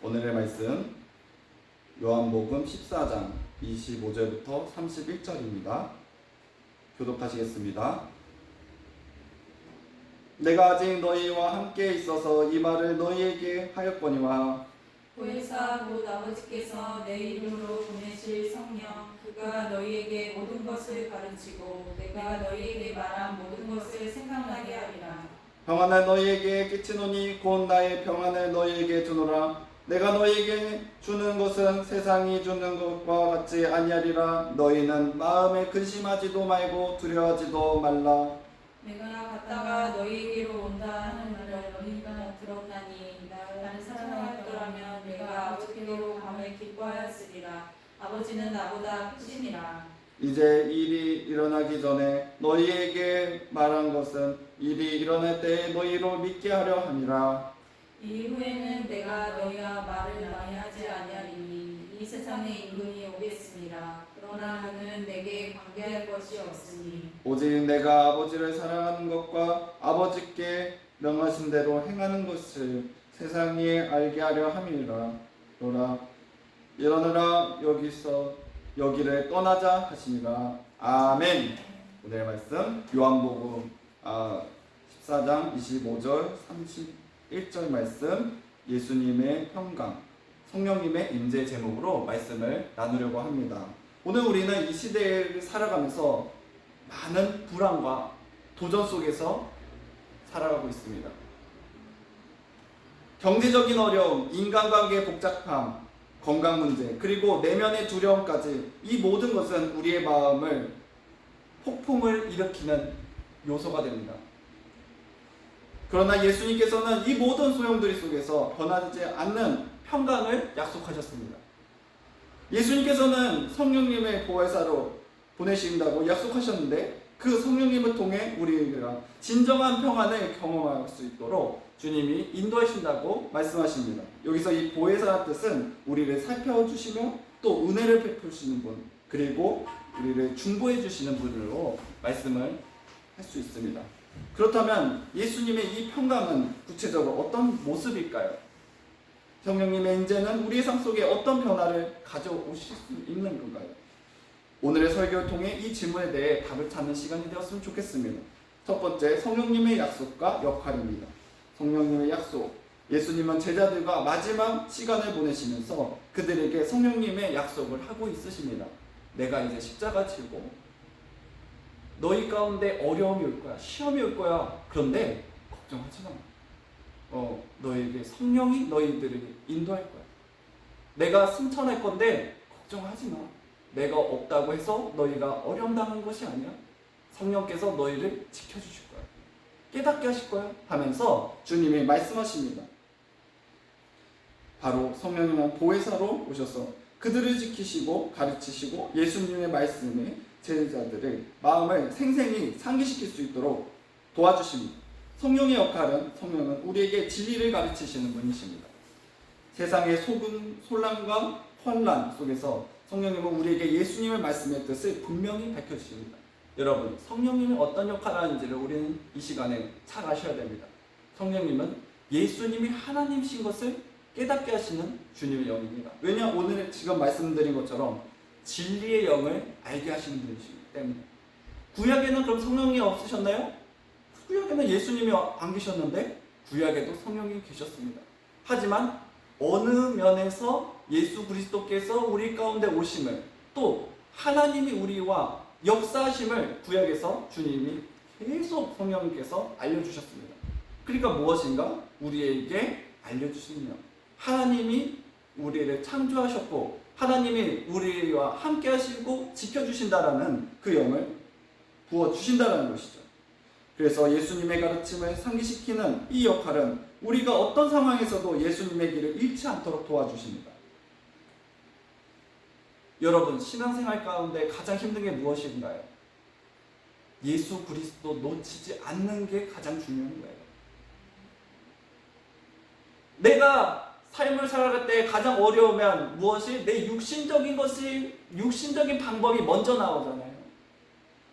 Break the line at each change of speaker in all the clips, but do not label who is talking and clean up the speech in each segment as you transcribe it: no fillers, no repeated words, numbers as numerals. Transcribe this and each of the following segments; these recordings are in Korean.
오늘의 말씀 요한복음 14장 25절부터 31절입니다. 교독하시겠습니다. 내가 아직 너희와 함께 있어서 이 말을 너희에게 하였거니와
보혜사 곧 아버지께서 내 이름으로 보내실 성령 그가 너희에게 모든 것을 가르치고 내가 너희에게 말한 모든 것을 생각나게 하리라.
평안을 너희에게 끼치노니 곧 나의 평안을 너희에게 주노라. 내가 너희에게 주는 것은 세상이 주는 것과 같지 아니하리라. 너희는 마음에 근심하지도 말고 두려워하지도 말라.
내가 갔다가 너희에게로 온다 하는 말을 너희가 들었나니 나를 사랑하였더라면 내가 아버지께로 감을 기뻐하였으리라. 아버지는 나보다 크시니라.
이제 일이 일어나기 전에 너희에게 말한 것은 일이 일어날 때에 너희로 믿게 하려 함이라.
이후에는 내가 너희와 말을 많이 하지 아니하리니 이 세상의 임금이 오겠습니다. 그러나 그는 내게 관계할 것이 없으니
오직 내가 아버지를 사랑하는 것과 아버지께 명하신 대로 행하는 것을 세상이 알게 하려 함이라. 일어나라 여기를 떠나자 하시니라. 아멘. 오늘 말씀 요한복음 14장 25절 31절 말씀 예수님의 평강 성령님의 임재 제목으로 말씀을 나누려고 합니다. 오늘 우리는 이 시대를 살아가면서 많은 불안과 도전 속에서 살아가고 있습니다. 경제적인 어려움, 인간관계의 복잡함, 건강 문제, 그리고 내면의 두려움까지 이 모든 것은 우리의 마음을 폭풍을 일으키는 요소가 됩니다. 그러나 예수님께서는 이 모든 소용돌이 속에서 변하지 않는 평강을 약속하셨습니다. 예수님께서는 성령님의 보혜사로 보내신다고 약속하셨는데 그 성령님을 통해 우리가 진정한 평안을 경험할 수 있도록 주님이 인도하신다고 말씀하십니다. 여기서 이 보혜사의 뜻은 우리를 살펴주시며 또 은혜를 베푸시는 분, 그리고 우리를 중보해 주시는 분으로 말씀을 할 수 있습니다. 그렇다면 예수님의 이 평강은 구체적으로 어떤 모습일까요? 성령님의 인재는 우리의 삶 속에 어떤 변화를 가져오실 수 있는 건가요? 오늘의 설교를 통해 이 질문에 대해 답을 찾는 시간이 되었으면 좋겠습니다. 첫 번째, 성령님의 약속과 역할입니다. 성령님의 약속. 예수님은 제자들과 마지막 시간을 보내시면서 그들에게 성령님의 약속을 하고 있으십니다. 내가 이제 십자가 지고 너희 가운데 어려움이 올 거야. 시험이 올 거야. 그런데 걱정하지 마. 너희에게 성령이 너희들에게 인도할 거야. 내가 승천할 건데 걱정하지 마. 내가 없다고 해서 너희가 어려움 당한 것이 아니야. 성령께서 너희를 지켜주실 거야. 깨닫게 하실 거야. 하면서 주님이 말씀하십니다. 바로 성령님은 보혜사로 오셔서 그들을 지키시고 가르치시고 예수님의 말씀에 제자들의 마음을 생생히 상기시킬 수 있도록 도와주십니다. 성령의 역할은 성령은 우리에게 진리를 가르치시는 분이십니다. 세상의 소란과 혼란 속에서 성령님은 우리에게 예수님의 말씀의 뜻을 분명히 밝혀주십니다. 여러분, 성령님이 어떤 역할을 하는지를 우리는 이 시간에 잘 아셔야 됩니다. 성령님은 예수님이 하나님이신 것을 깨닫게 하시는 주님의 영입니다. 왜냐, 오늘 지금 말씀드린 것처럼 진리의 영을 알게 하시는 분이시기 때문에. 구약에는 그럼 성령이 없으셨나요? 구약에는 예수님이 안 계셨는데 구약에도 성령이 계셨습니다. 하지만 어느 면에서 예수 그리스도께서 우리 가운데 오심을, 또 하나님이 우리와 역사하심을 구약에서 주님이 계속 성령님께서 알려주셨습니다. 그러니까 무엇인가? 우리에게 알려주시는 영. 하나님이 우리를 창조하셨고 하나님이 우리와 함께 하시고 지켜주신다라는 그 영을 부어주신다라는 것이죠. 그래서 예수님의 가르침을 상기시키는 이 역할은 우리가 어떤 상황에서도 예수님의 길을 잃지 않도록 도와주십니다. 여러분, 신앙생활 가운데 가장 힘든 게 무엇인가요? 예수 그리스도 놓치지 않는 게 가장 중요한 거예요. 내가 삶을 살아갈 때 가장 어려우면 무엇이? 내 육신적인 방법이 먼저 나오잖아요.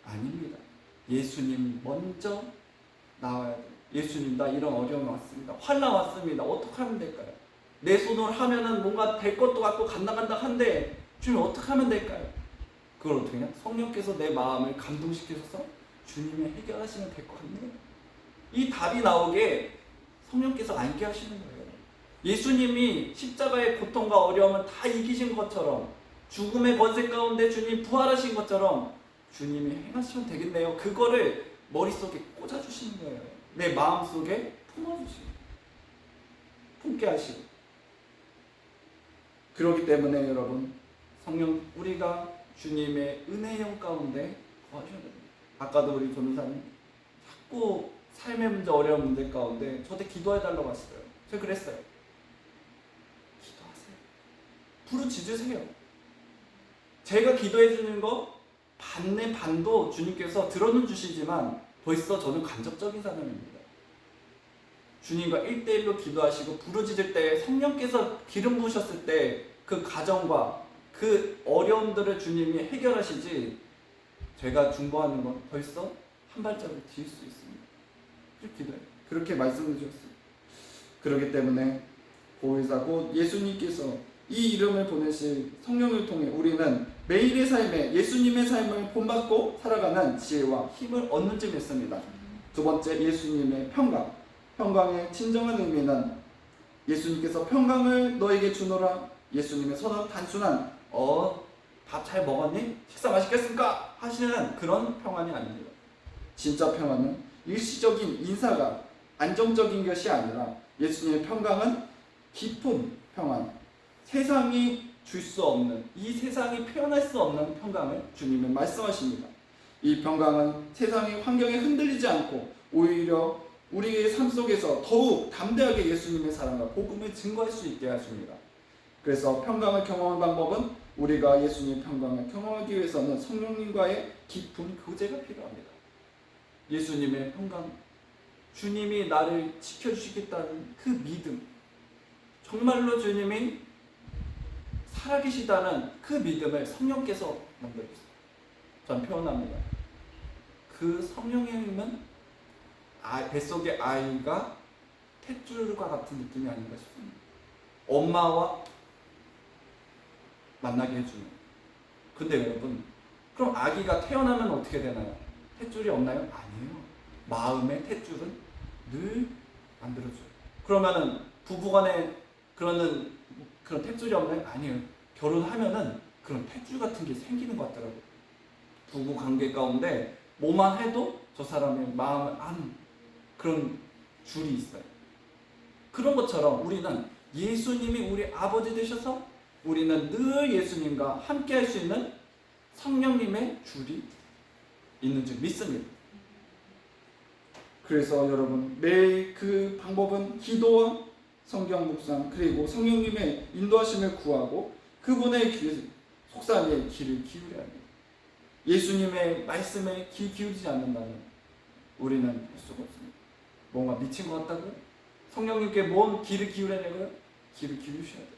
아닙니다. 예수님 먼저 나와야 돼요. 예수님, 나 이런 어려움이 왔습니다. 환난 왔습니다. 어떻게 하면 될까요?
내 손으로 하면은 뭔가 될 것도 같고 간당간당 한데 주님 어떻게 하면 될까요? 그걸 어떻게 하냐? 성령께서 내 마음을 감동시키셔서 주님이 해결하시면 될 것 같네요. 이 답이 나오게 성령께서 앉게 하시는 거예요. 예수님이 십자가의 고통과 어려움을 다 이기신 것처럼, 죽음의 권세 가운데 주님 부활하신 것처럼 주님이 행하시면 되겠네요. 그거를 머릿속에 꽂아주시는 거예요. 내 마음속에 품어주시고 품게 하시고. 그렇기 때문에 여러분, 성령, 우리가 주님의 은혜의 영 가운데 거하셔야 됩니다. 아까도 우리 전도사님 자꾸 삶의 문제, 어려운 문제 가운데 저한테 기도해달라고 하시더라고요. 제가 그랬어요. 기도하세요. 부르짖으세요. 제가 기도해주는 거 반의 반도 주님께서 들어는 주시지만 벌써 저는 간접적인 사람입니다. 주님과 1대1로 기도하시고 부르짖을 때 성령께서 기름 부으셨을 때 그 가정과 그 어려움들을 주님이 해결하시지, 제가 중보하는 건 벌써 한 발자국 뒤일 수 있습니다. 그렇게 기도해요. 그렇게 말씀해 주셨어요. 그렇기 때문에 보혜사 곧 예수님께서 이 이름을 보내실 성령을 통해 우리는 매일의 삶에 예수님의 삶을 본받고 살아가는 지혜와 힘을 얻는 줄 믿습니다. 두 번째, 예수님의 평강. 평강의 진정한 의미는 예수님께서 평강을 너에게 주노라, 예수님의 선언 단순한 밥 잘 먹었니? 식사 맛있겠습니까? 하시는 그런 평안이 아닙니다. 진짜 평안은 일시적인 인사가 안정적인 것이 아니라 예수님의 평강은 깊은 평안, 세상이 줄 수 없는, 이 세상이 표현할 수 없는 평강을 주님은 말씀하십니다. 이 평강은 세상의 환경에 흔들리지 않고 오히려 우리의 삶 속에서 더욱 담대하게 예수님의 사랑과 복음을 증거할 수 있게 하십니다. 그래서 평강을 경험한 방법은 우리가 예수님의 평강을 경험하기 위해서는 성령님과의 깊은 교제가 필요합니다. 예수님의 평강, 주님이 나를 지켜주시겠다는 그 믿음, 정말로 주님이 살아계시다는 그 믿음을 성령께서 만들어주세요. 전 표현합니다. 그 성령의 힘은 뱃속의 아이가 탯줄과 같은 느낌이 아닌가 싶습니다. 엄마와 만나게 해주는. 근데 여러분, 그럼 아기가 태어나면 어떻게 되나요? 탯줄이 없나요? 아니에요. 마음의 탯줄은 늘 만들어줘요. 그러면은 부부간에 그런 탯줄이 없나요? 아니에요. 결혼하면은 그런 탯줄 같은 게 생기는 것 같더라고요. 부부 관계 가운데 뭐만 해도 저 사람의 마음을 아는 그런 줄이 있어요. 그런 것처럼 우리는 예수님이 우리 아버지 되셔서 우리는 늘 예수님과 함께 할 수 있는 성령님의 줄이 있는 줄 믿습니다. 그래서 여러분, 매일 그 방법은 기도와 성경 묵상, 그리고 성령님의 인도하심을 구하고 그분의 속삭임에 귀를 기울여야 합니다. 예수님의 말씀에 귀 기울이지 않는다면 우리는 할 수가 없습니다. 뭔가 미친 것 같다고요? 성령님께 뭔 귀를 기울여내고요? 귀를 기울이셔야 돼요.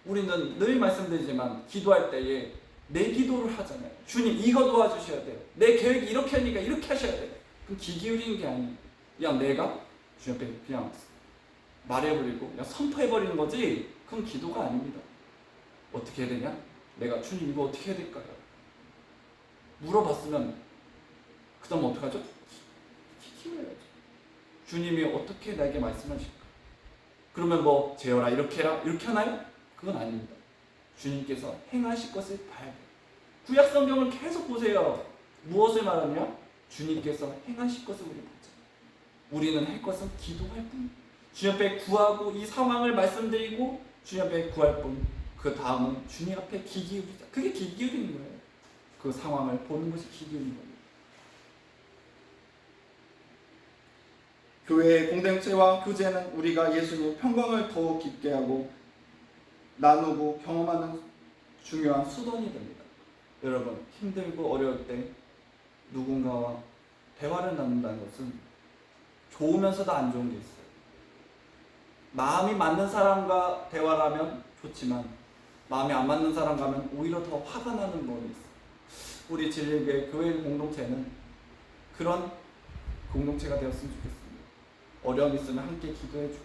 우리는 늘 말씀드리지만 기도할 때에 내 기도를 하잖아요. 주님 이거 도와주셔야 돼요. 내 계획이 이렇게 하니까 이렇게 하셔야 돼요. 그럼 귀 기울이는 게 아니에요. 그냥 내가 주님 앞에 그냥 말해버리고 그냥 선포해버리는 거지, 그건 기도가 아닙니다. 어떻게 해야 되냐? 내가 주님 이거 어떻게 해야 될까요? 물어봤으면 그 다음 어떡하죠? 귀 기울여야죠. 주님이 어떻게 나에게 말씀하실까? 그러면 뭐 재열아 이렇게 해라 이렇게 하나요? 그건 아닙니다. 주님께서 행하실 것을 봐야 돼요. 구약 성경을 계속 보세요. 무엇을 말하냐? 주님께서 행하실 것을 우리 보자. 우리는 할 것은 기도할 뿐. 주님 앞에 구하고 이 상황을 말씀드리고 주님 앞에 구할 뿐. 그 다음은 주님 앞에 귀 기울이자. 그게 귀 기울이는 거예요. 그 상황을 보는 것이 귀 기울이는 거예요. 교회의 공동체와 교제는 우리가 예수님의 평강을 더욱 깊게 하고 나누고 경험하는 중요한 수단이 됩니다. 여러분, 힘들고 어려울 때 누군가와 대화를 나눈다는 것은 좋으면서도 안 좋은 게 있어요. 마음이 맞는 사람과 대화를 하면 좋지만 마음이 안 맞는 사람과 하면 오히려 더 화가 나는 부분이 있어요. 우리 진리교회 교회 공동체는 그런 공동체가 되었으면 좋겠습니다. 어려움 있으면 함께 기도해주고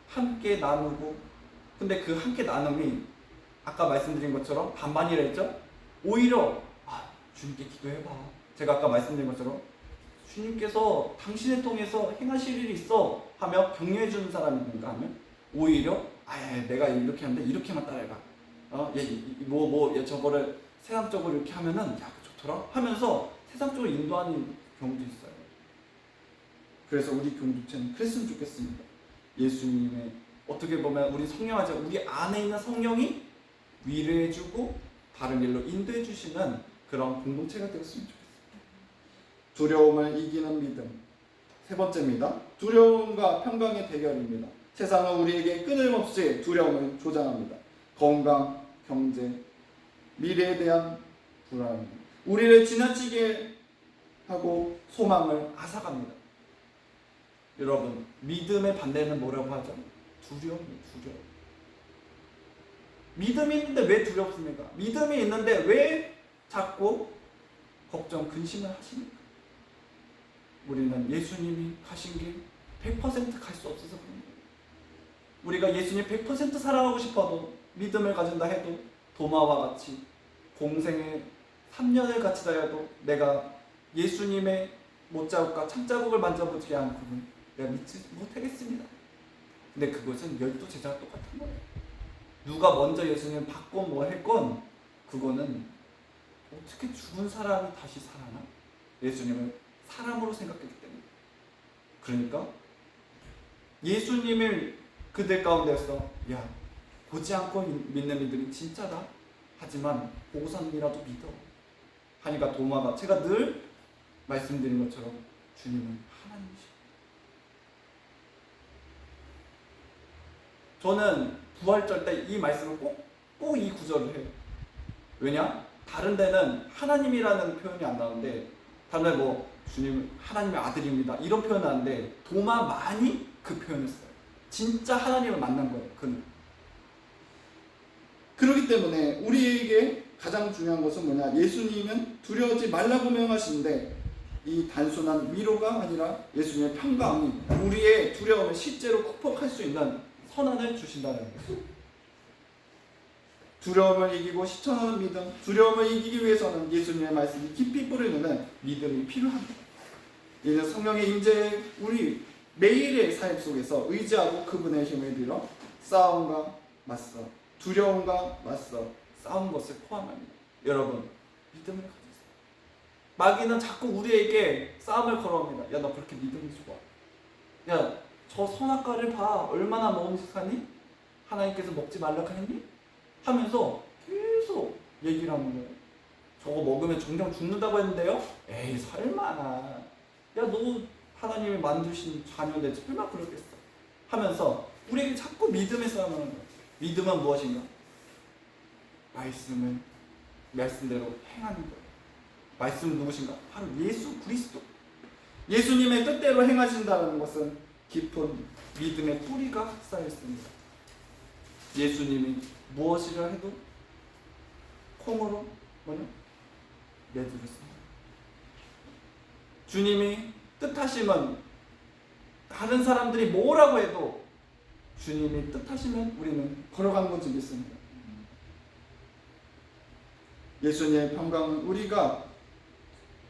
함께 나누고 근데 그 함께 나눔이 아까 말씀드린 것처럼 반반이라 했죠? 오히려 주님께 기도해봐. 제가 아까 말씀드린 것처럼 주님께서 당신을 통해서 행하실 일이 있어 하며 격려해 주는 사람이 있는가 하면 오히려 내가 이렇게 하는데 이렇게만 따라해봐. 저거를 세상적으로 이렇게 하면은 좋더라 하면서 세상적으로 인도하는 경우도 있어요. 그래서 우리 공동체는 그랬으면 좋겠습니다. 예수님의 어떻게 보면 우리 성령하자 우리 안에 있는 성령이 위로해주고 다른 길로 인도해 주시는 그런 공동체가 되었으면 좋겠습니다. 두려움을 이기는 믿음. 세 번째입니다. 두려움과 평강의 대결입니다. 세상은 우리에게 끊임없이 두려움을 조장합니다. 건강, 경제, 미래에 대한 불안, 우리를 지나치게 하고 소망을 앗아갑니다. 여러분, 믿음의 반대는 뭐라고 하죠? 두려움이에요. 두려움. 믿음이 있는데 왜 두렵습니까? 믿음이 있는데 왜 자꾸 걱정, 근심을 하십니까? 우리는 예수님이 가신 길 100% 갈 수 없어서 그런 거예요. 우리가 예수님 100% 사랑하고 싶어도 믿음을 가진다 해도 도마와 같이 공생의 3년을 같이 다녀도 내가 예수님의 못자국과 참자국을 만져보지 않고는 내가 믿지 못하겠습니다. 근데 그것은 12제자가 똑같은 거예요. 누가 먼저 예수님을 받건 뭐 했건 그거는 어떻게 죽은 사람이 다시 살아나? 예수님을 사람으로 생각했기 때문에. 그러니까 예수님을 그들 가운데서 보지 않고 믿는 이들이 진짜다. 하지만 보고서는이라도 믿어. 하니까 도마가 제가 늘 말씀드린 것처럼 주님은 하나님이시고 저는 부활절 때 이 말씀을 꼭 이 구절을 해요. 왜냐? 다른 데는 하나님이라는 표현이 안 나오는데 다른 데 주님 하나님의 아들입니다 이런 표현은 하는데 도마만이 그 표현을 써요. 진짜 하나님을 만난 거예요. 그는.
그렇기 때문에 우리에게 가장 중요한 것은 뭐냐? 예수님은 두려워하지 말라고 명하시는데 이 단순한 위로가 아니라 예수님의 평강이 우리의 두려움을 실제로 극복할 수 있는 선언을 주신다는 거예요. 두려움을 이기고 실천하는 믿음, 두려움을 이기기 위해서는 예수님의 말씀이 깊이 뿌리는 믿음이 필요합니다. 이는 성령의 임재에 우리 매일의 삶 속에서 의지하고 그분의 힘을 빌어 싸움과 맞서 두려움과 맞서 싸운 것을 포함합니다. 여러분, 믿음을 가지세요. 마귀는 자꾸 우리에게 싸움을 걸어옵니다. 너 그렇게 믿음이 좋아. 저 선악과를 봐. 얼마나 먹음직하니? 하나님께서 먹지 말라고 했니? 하면서 계속 얘기를 하는 거예요. 저거 먹으면 정령 죽는다고 했는데요? 에이 설마. 너 하나님이 만드신 자녀인데 설마 그러겠어? 하면서 우리에게 자꾸 믿음의 싸움을 하는 거예요. 믿음은 무엇인가? 말씀대로 행하는 거예요. 말씀은 누구신가? 바로 예수 그리스도. 예수님의 뜻대로 행하신다는 것은 깊은 믿음의 뿌리가 쌓여 있습니다. 예수님이 무엇이라 해도 콩으로 내두겠습니다. 주님이 뜻하시면 다른 사람들이 뭐라고 해도 주님이 뜻하시면 우리는 걸어가는 건지 믿습니다. 예수님의 평강은 우리가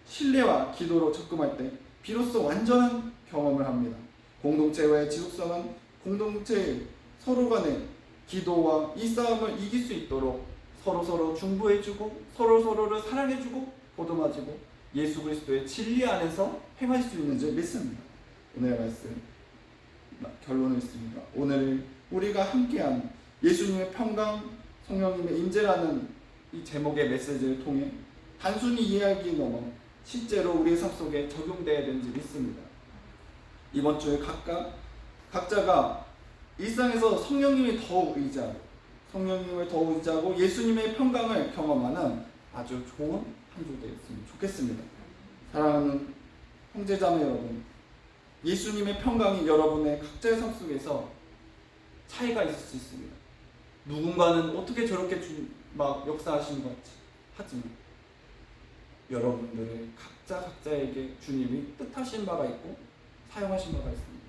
신뢰와 기도로 접근할 때 비로소 완전한 경험을 합니다. 공동체와의 지속성은 공동체의 서로 간의 기도와 이 싸움을 이길 수 있도록 서로 중보해주고 서로를 사랑해주고 보듬어주고 예수 그리스도의 진리 안에서 행할 수 있는 줄 믿습니다. 오늘의 말씀 결론을 있습니다. 오늘 우리가 함께한 예수님의 평강, 성령님의 임재라는 이 제목의 메시지를 통해 단순히 이야기 넘어 실제로 우리의 삶 속에 적용되어야 되는지 믿습니다. 이번 주에 각자가 일상에서 성령님을 더욱 의지하고 예수님의 평강을 경험하는 아주 좋은 한 주 되었으면 좋겠습니다. 사랑하는 형제자매 여러분, 예수님의 평강이 여러분의 각자의 삶 속에서 차이가 있을 수 있습니다. 누군가는 어떻게 저렇게 역사하시는 것 같지 하지만 여러분들의 각자에게 주님이 뜻하신 바가 있고 사용하신 바가 있습니다.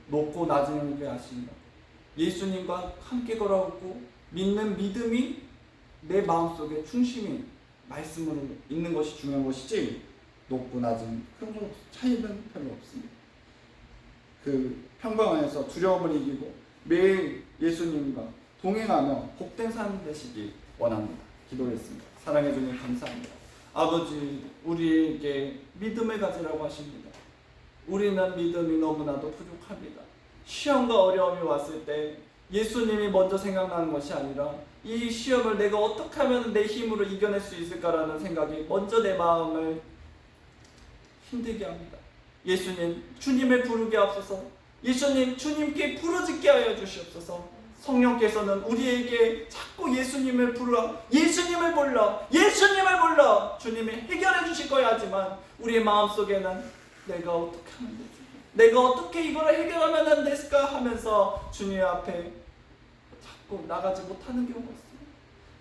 높고 낮은 게 아신다.
예수님과 함께 걸어오고 믿는 믿음이 내 마음속에 충심이 말씀으로 있는 것이 중요한 것이지 높고 낮은 그런 차이는 별로 없습니다. 그 평강 안에서 두려움을 이기고 매일 예수님과 동행하며 복된 삶 되시기 원합니다. 기도했습니다. 사랑해 주님 감사합니다. 아버지, 우리에게 믿음을 가지라고 하십니다. 우리는 믿음이 너무나도 부족합니다. 시험과 어려움이 왔을 때 예수님이 먼저 생각나는 것이 아니라 이 시험을 내가 어떻게 하면 내 힘으로 이겨낼 수 있을까라는 생각이 먼저 내 마음을 힘들게 합니다. 예수님, 주님을 부르게 하옵소서. 예수님, 주님께 부르짖게 하여 주시옵소서. 성령께서는 우리에게 자꾸 예수님을 불러, 예수님을 불러, 예수님을 불러 주님이 해결해 주실 거야 하지만 우리의 마음속에는 내가 어떻게 하면 되지? 내가 어떻게 이걸 해결하면 안 될까 하면서 주님 앞에 자꾸 나가지 못하는 경우가 있습니다.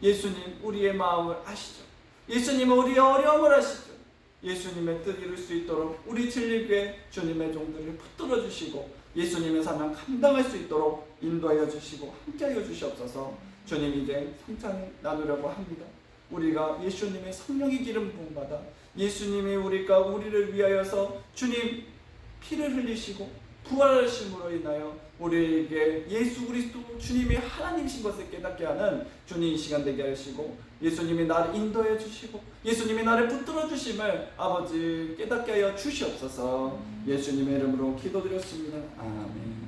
예수님, 우리의 마음을 아시죠? 예수님은 우리의 어려움을 아시죠? 예수님의 뜻 이룰 수 있도록 우리 진리교회 주님의 종들을 붙들어 주시고 예수님의 사명 감당할 수 있도록 인도하여 주시고 함께하여 주시옵소서. 주님, 이제 성찬을 나누려고 합니다. 우리가 예수님의 성령의 기름 부음받아 예수님이 우리를 위하여서 주님 피를 흘리시고 부활하심으로 인하여 우리에게 예수 그리스도 주님이 하나님이신 것을 깨닫게 하는 주님 이 시간 되게 하시고 예수님이 나를 인도해 주시고 예수님이 나를 붙들어 주심을 아버지 깨닫게 하여 주시옵소서. 예수님의 이름으로 기도드렸습니다. 아멘.